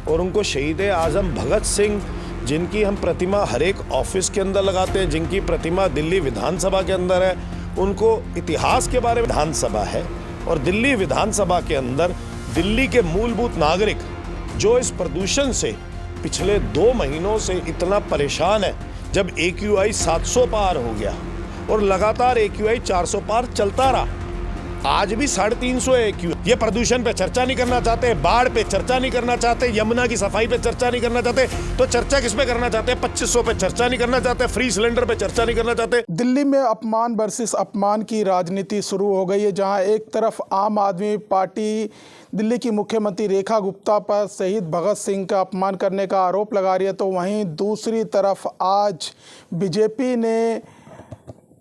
और उनको शहीद आज़म भगत सिंह, जिनकी हम प्रतिमा हर एक ऑफिस के अंदर लगाते हैं, जिनकी प्रतिमा दिल्ली विधानसभा के अंदर है, उनको इतिहास के बारे में विधानसभा है। और दिल्ली विधानसभा के अंदर दिल्ली के मूलभूत नागरिक जो इस प्रदूषण से पिछले 2 महीनों से इतना परेशान है, जब AQI 700 पार हो गया और लगातार AQI 400 पार चलता रहा, आज भी 350 है AQI। ये प्रदूषण पे चर्चा नहीं करना चाहते, बाढ़ पे चर्चा नहीं करना चाहते, यमुना की सफाई पे चर्चा नहीं करना चाहते, तो चर्चा किस पे करना चाहते हैं? 2500 पे चर्चा नहीं करना चाहते, फ्री सिलेंडर पे चर्चा नहीं करना चाहते। दिल्ली में अपमान वर्सेस अपमान की राजनीति शुरू हो गई है, जहां एक तरफ आम आदमी पार्टी दिल्ली की मुख्यमंत्री रेखा गुप्ता पर शहीद भगत सिंह का अपमान करने का आरोप लगा रही है, तो वहीं दूसरी तरफ आज बीजेपी ने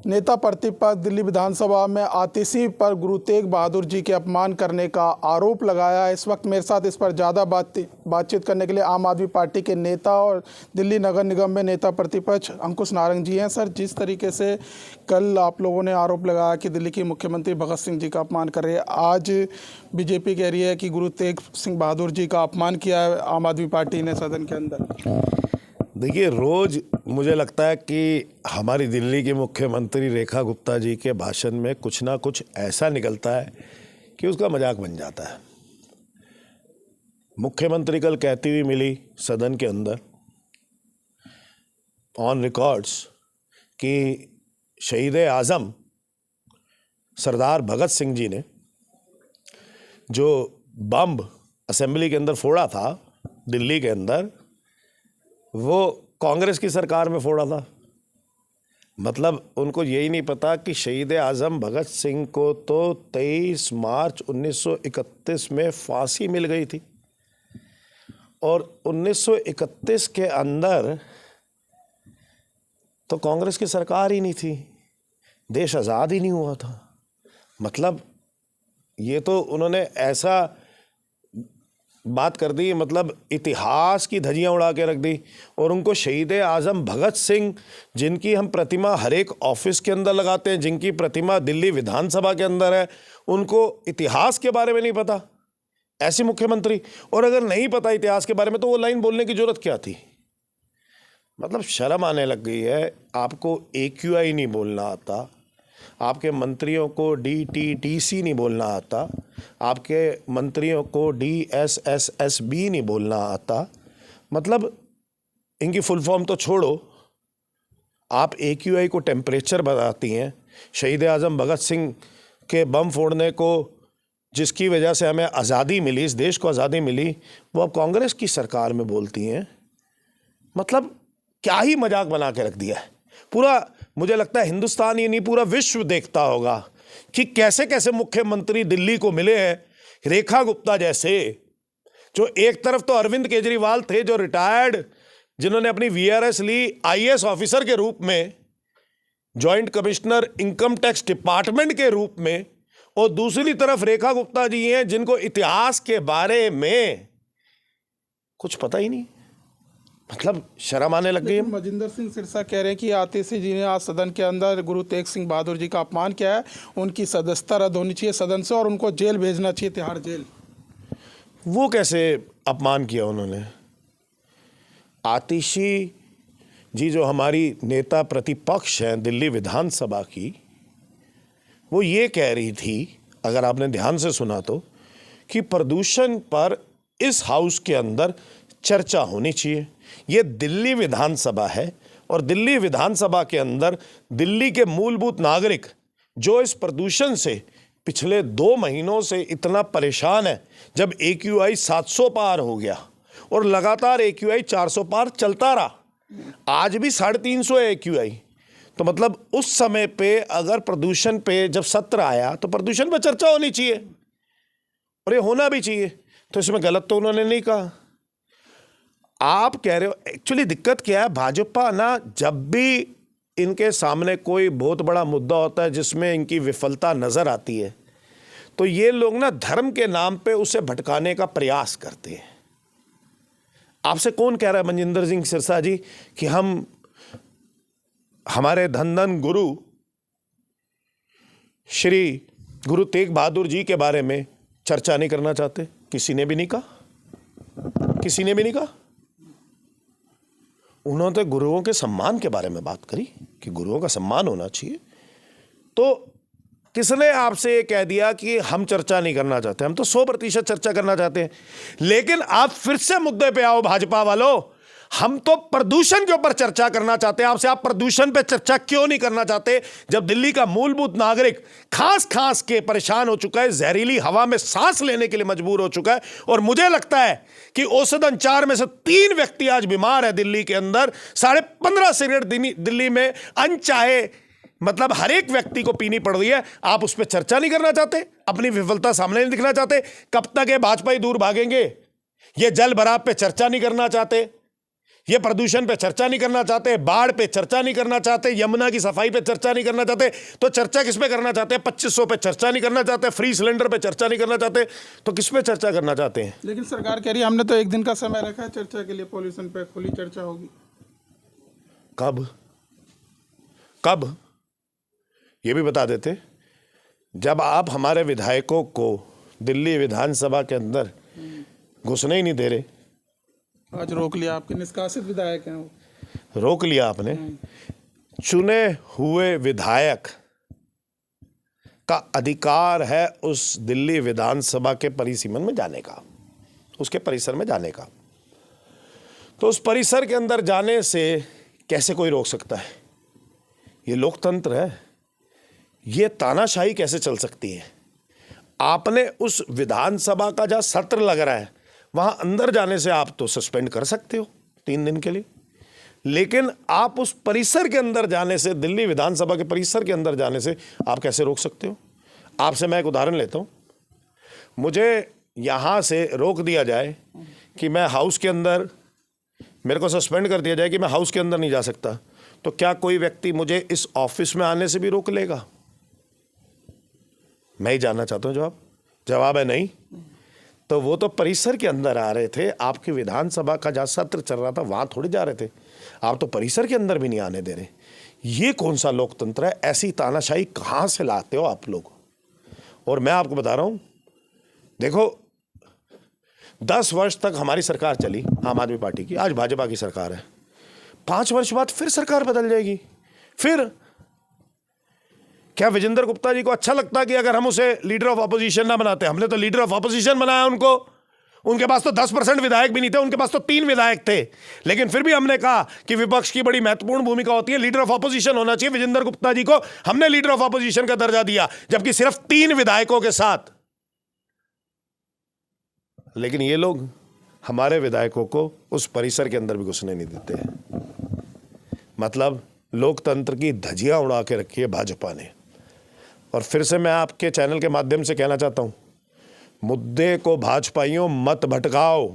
नेता प्रतिपक्ष दिल्ली विधानसभा में आतिशी पर गुरु तेग बहादुर जी के अपमान करने का आरोप लगाया। इस वक्त मेरे साथ इस पर ज़्यादा बातचीत करने के लिए आम आदमी पार्टी के नेता और दिल्ली नगर निगम में नेता प्रतिपक्ष अंकुश नारंग जी हैं। सर, जिस तरीके से कल आप लोगों ने आरोप लगाया कि दिल्ली की मुख्यमंत्री भगत सिंह जी का अपमान कर रही है, आज बीजेपी कह रही है कि गुरु तेग सिंह बहादुर जी का अपमान किया है आम आदमी पार्टी ने सदन के अंदर। देखिए, रोज़ मुझे लगता है कि हमारी दिल्ली की मुख्यमंत्री रेखा गुप्ता जी के भाषण में कुछ ना कुछ ऐसा निकलता है कि उसका मजाक बन जाता है। मुख्यमंत्री कल कहती हुई मिली सदन के अंदर ऑन रिकॉर्ड्स कि शहीद आज़म सरदार भगत सिंह जी ने जो बम असेंबली के अंदर फोड़ा था दिल्ली के अंदर, वो कांग्रेस की सरकार में फोड़ा था। मतलब उनको यही नहीं पता कि शहीद आज़म भगत सिंह को तो 23 मार्च 1931 में फांसी मिल गई थी, और 1931 के अंदर तो कांग्रेस की सरकार ही नहीं थी, देश आज़ाद ही नहीं हुआ था। मतलब ये तो उन्होंने ऐसा बात कर दी, मतलब इतिहास की धज्जियां उड़ा के रख दी। और उनको शहीद आज़म भगत सिंह, जिनकी हम प्रतिमा हर एक ऑफिस के अंदर लगाते हैं, जिनकी प्रतिमा दिल्ली विधानसभा के अंदर है, उनको इतिहास के बारे में नहीं पता। ऐसी मुख्यमंत्री, और अगर नहीं पता इतिहास के बारे में तो वो लाइन बोलने की जरूरत क्या थी? मतलब शर्म आने लग गई है। आपको AQI नहीं बोलना आता, आपके मंत्रियों को DTTC नहीं बोलना आता, आपके मंत्रियों को DSSSB नहीं बोलना आता। मतलब इनकी फुल फॉर्म तो छोड़ो, आप AQI को टेम्परेचर बताती हैं। शहीद आज़म भगत सिंह के बम फोड़ने को, जिसकी वजह से हमें आज़ादी मिली, इस देश को आज़ादी मिली, वो अब कांग्रेस की सरकार में बोलती हैं। मतलब क्या ही मजाक बना के रख दिया है। पूरा, मुझे लगता है हिंदुस्तान ही नहीं पूरा विश्व देखता होगा कि कैसे कैसे मुख्यमंत्री दिल्ली को मिले हैं। रेखा गुप्ता जैसे, जो एक तरफ तो अरविंद केजरीवाल थे जो रिटायर्ड, जिन्होंने अपनी VRS ली IAS ऑफिसर के रूप में, joint commissioner income tax department के रूप में, और दूसरी तरफ रेखा गुप्ता जी हैं जिनको इतिहास के बारे में कुछ पता ही नहीं। मतलब शर्म आने लग गई है। मजिंदर सिंह सिरसा कह रहे हैं कि आतिशी जी ने आज सदन के अंदर गुरु तेग सिंह बहादुर जी का अपमान किया है, उनकी सदस्यता रद्द होनी चाहिए सदन से और उनको जेल भेजना चाहिए, तिहाड़ जेल। वो कैसे अपमान किया उन्होंने? आतिशी जी जो हमारी नेता प्रतिपक्ष हैं दिल्ली विधानसभा की, वो ये कह रही थी, अगर आपने ध्यान से सुना तो, कि प्रदूषण पर इस हाउस के अंदर चर्चा होनी चाहिए। ये दिल्ली विधानसभा है, और दिल्ली विधानसभा के अंदर दिल्ली के मूलभूत नागरिक जो इस प्रदूषण से पिछले 2 महीनों से इतना परेशान है, जब AQI 700 पार हो गया और लगातार AQI 400 पार चलता रहा, आज भी 350 है AQI। तो मतलब उस समय पे अगर प्रदूषण पे जब सत्र आया तो प्रदूषण पे चर्चा होनी चाहिए, और ये होना भी चाहिए। तो इसमें गलत तो उन्होंने नहीं कहा। आप कह रहे हो, एक्चुअली दिक्कत क्या है, भाजपा ना जब भी इनके सामने कोई बहुत बड़ा मुद्दा होता है जिसमें इनकी विफलता नजर आती है, तो ये लोग ना धर्म के नाम पे उसे भटकाने का प्रयास करते हैं। आपसे कौन कह रहा है मजिंदर सिंह सिरसा जी कि हम हमारे धन गुरु श्री गुरु तेग बहादुर जी के बारे में चर्चा नहीं करना चाहते? किसी ने भी नहीं कहा। किसी ने भी नहीं कहा। उन्होंने गुरुओं के सम्मान के बारे में बात करी कि गुरुओं का सम्मान होना चाहिए। तो किसने आपसे ये कह दिया कि हम चर्चा नहीं करना चाहते? हम तो 100% चर्चा करना चाहते हैं। लेकिन आप फिर से मुद्दे पे आओ भाजपा वालों, हम तो प्रदूषण के ऊपर चर्चा करना चाहते हैं आपसे। आप प्रदूषण पे चर्चा क्यों नहीं करना चाहते जब दिल्ली का मूलभूत नागरिक खास खास के परेशान हो चुका है, जहरीली हवा में सांस लेने के लिए मजबूर हो चुका है। और मुझे लगता है कि औसतन 4 में से 3 व्यक्ति आज बीमार है दिल्ली के अंदर। 15.5 सिगरेट दिल्ली में अनचाहे मतलब हर एक व्यक्ति को पीनी पड़ रही है। आप उस पर चर्चा नहीं करना चाहते, अपनी विफलता सामने नहीं दिखना चाहते। कब तक ये भाजपा ही दूर भागेंगे? ये जल भराव पे चर्चा नहीं करना चाहते, ये प्रदूषण पे चर्चा नहीं करना चाहते, बाढ़ पे चर्चा नहीं करना चाहते, यमुना की सफाई पे चर्चा नहीं करना चाहते। तो चर्चा किस पे करना चाहते हैं? 2500 पे चर्चा नहीं करना चाहते, फ्री सिलेंडर पे चर्चा नहीं करना चाहते, तो किस पे चर्चा करना चाहते हैं? लेकिन सरकार कह रही है हमने तो 1 दिन का समय रखा है चर्चा के लिए, पॉल्यूशन पे खुली चर्चा होगी। कब कब ये भी बता देते। जब आप हमारे विधायकों को दिल्ली विधानसभा के अंदर घुसने ही नहीं दे रहे, आज रोक लिया, आपके निष्कासित विधायक हैं वो। रोक लिया आपने। चुने हुए विधायक का अधिकार है उस दिल्ली विधानसभा के परिसीमन में जाने का, उसके परिसर में जाने का। तो उस परिसर के अंदर जाने से कैसे कोई रोक सकता है? ये लोकतंत्र है, ये तानाशाही कैसे चल सकती है? आपने उस विधानसभा का जहां सत्र लग रहा है वहां अंदर जाने से आप तो सस्पेंड कर सकते हो 3 दिन के लिए, लेकिन आप उस परिसर के अंदर जाने से, दिल्ली विधानसभा के परिसर के अंदर जाने से आप कैसे रोक सकते हो? आपसे मैं एक उदाहरण लेता हूं। मुझे यहां से रोक दिया जाए कि मैं हाउस के अंदर, मेरे को सस्पेंड कर दिया जाए कि मैं हाउस के अंदर नहीं जा सकता, तो क्या कोई व्यक्ति मुझे इस ऑफिस में आने से भी रोक लेगा? मैं ही जानना चाहता हूं जवाब है नहीं। तो वो तो परिसर के अंदर आ रहे थे, आपकी विधानसभा का जहां सत्र चल रहा था वहां थोड़ी जा रहे थे। आप तो परिसर के अंदर भी नहीं आने दे रहे। ये कौन सा लोकतंत्र है? ऐसी तानाशाही कहां से लाते हो आप लोग? और मैं आपको बता रहा हूं, देखो 10 वर्ष तक हमारी सरकार चली, आम आदमी पार्टी की, आज भाजपा की सरकार है। 5 वर्ष बाद फिर सरकार बदल जाएगी। फिर क्या विजेंद्र गुप्ता जी को अच्छा लगता कि अगर हम उसे लीडर ऑफ अपोजिशन ना बनाते? हमने तो लीडर ऑफ अपोजिशन बनाया उनको। उनके पास तो 10% विधायक भी नहीं थे, उनके पास तो 3 विधायक थे। लेकिन फिर भी हमने कहा कि विपक्ष की बड़ी महत्वपूर्ण भूमिका होती है, लीडर ऑफ अपोजिशन होना चाहिए। विजेंद्र गुप्ता जी को हमने लीडर ऑफ अपोजिशन का दर्जा दिया, जबकि सिर्फ 3 विधायकों के साथ। लेकिन ये लोग हमारे विधायकों को उस परिसर के अंदर भी घुसने नहीं देते हैं। मतलब लोकतंत्र की धज्जियां उड़ा के रखी है भाजपा ने। और फिर से मैं आपके चैनल के माध्यम से कहना चाहता हूं, मुद्दे को भाजपाइयों मत भटकाओ,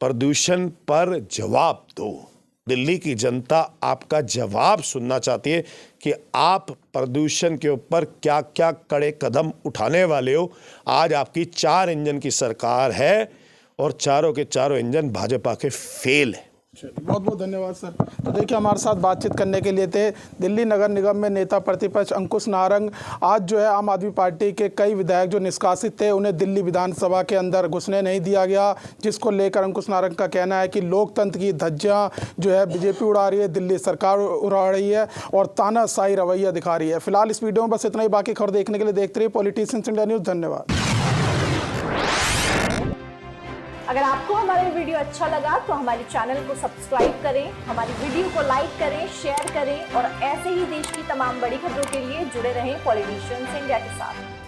प्रदूषण पर जवाब दो। दिल्ली की जनता आपका जवाब सुनना चाहती है कि आप प्रदूषण के ऊपर क्या क्या कड़े कदम उठाने वाले हो। आज आपकी 4 इंजन की सरकार है और चारों के चारों इंजन भाजपा के फेल है। बहुत बहुत धन्यवाद सर। तो देखिए, हमारे साथ बातचीत करने के लिए थे दिल्ली नगर निगम में नेता प्रतिपक्ष अंकुश नारंग। आज जो है आम आदमी पार्टी के कई विधायक जो निष्कासित थे उन्हें दिल्ली विधानसभा के अंदर घुसने नहीं दिया गया, जिसको लेकर अंकुश नारंग का कहना है कि लोकतंत्र की धज्जियां जो है बीजेपी उड़ा रही है, दिल्ली सरकार उड़ा रही है और तानाशाही रवैया दिखा रही है। फिलहाल इस वीडियो में बस इतना ही। बाकी खबर देखने के लिए देखते रहिए पॉलिटिशियंस इंडिया न्यूज़। धन्यवाद। अगर आपको हमारा वीडियो अच्छा लगा तो हमारे चैनल को सब्सक्राइब करें, हमारी वीडियो को लाइक करें, शेयर करें और ऐसे ही देश की तमाम बड़ी खबरों के लिए जुड़े रहें पॉलिटिशियंस इंडिया के साथ।